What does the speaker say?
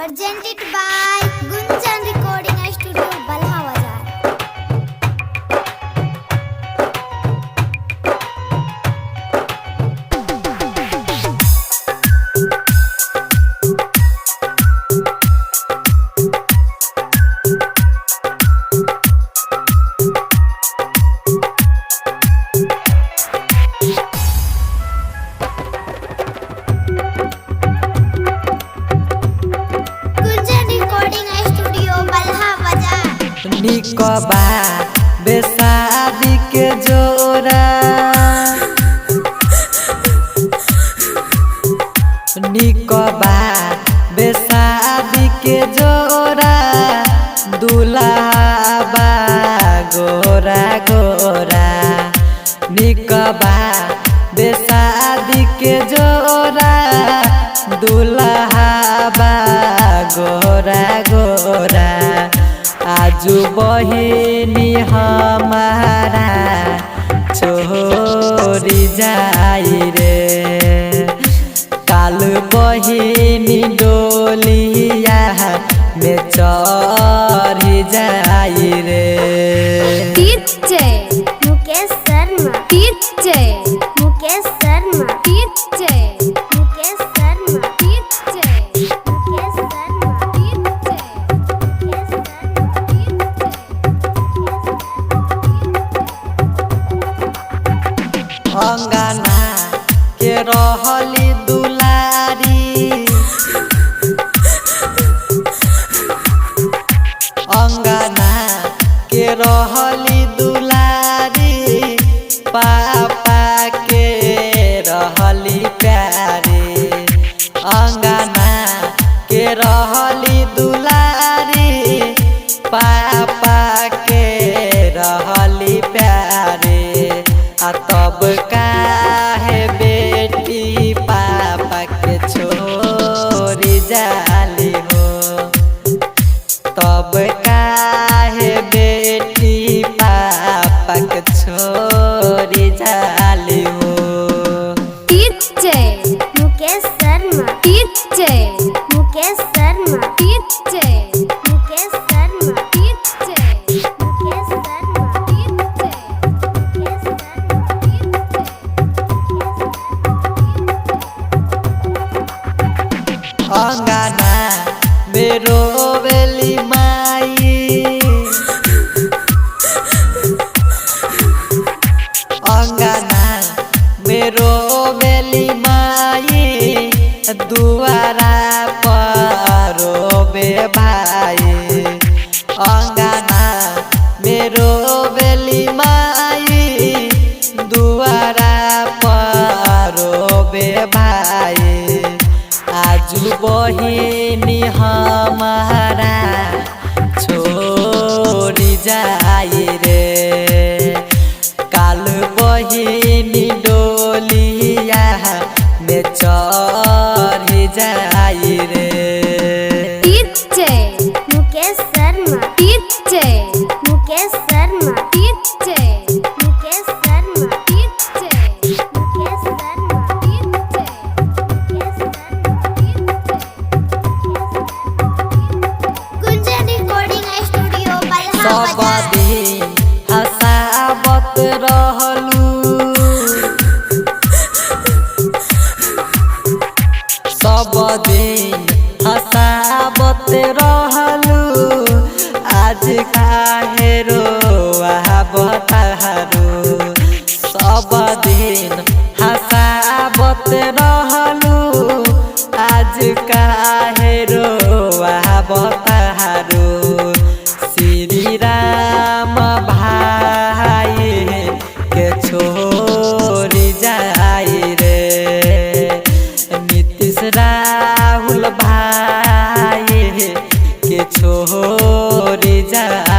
Presented by Gunjan Recording Studio, Balha Bazar. Gunjan Recording Studio, Balha Bazar. निकबा बेसादी के जोरा निकबा बेसादी के जोरा दुल्हा गोरा गोरा निकबा बेसादी के जोरा दुल्हा गोरा गोरा आजू बहिनी हमारा छोरी जाई रे काल बहिनी डोलिया में चढ़ी जाई रे DJ Mukesh Sharma. DJ Mukesh Sharma. DJ Mukesh Sharma. DJ Mukesh Sharma. DJ Mukesh Sharma. अंगना के रहली दुलारी अंगना के रहली दुलारी पापा के रहली प्यारी अंगना के रहली दुलारी पापा के रहली प्यारी आ तब काहे बेटी पापा के छोरी जाली हो तब काहे बेटी पापा के छोरी जाली हो DJ Mukesh Sharma. DJ Mukesh Sharma. DJ Mukesh Sharma. DJ Mukesh Sharma. DJ Mukesh Sharma. अंगना मेरो बेली माई अंगना मेरो बेली माई दुआरा परो बे भाई अंगना मेरो बेली माई दुआरा परो बे भाई आजू बहिनी हमारा छोरी जाई रे काल बहिनी डोलिया में चढ़ी जाई रे DJ Mukesh Sharma. DJ Mukesh Sharma. DJ Mukesh Sharma. DJ Mukesh Sharma. DJ Mukesh Sharma. Gunjan Recording Studio, Balha सब Bazar. दिन हसावत रहलू सब दिन हसावत रहलू आज काहे रोआवत हरू सब दिन हसावत रहलू आज काहे रोआवत हरू श्री राम भाई के छोरी जाई रे नीतीश राहुल भाई के छोरी जाई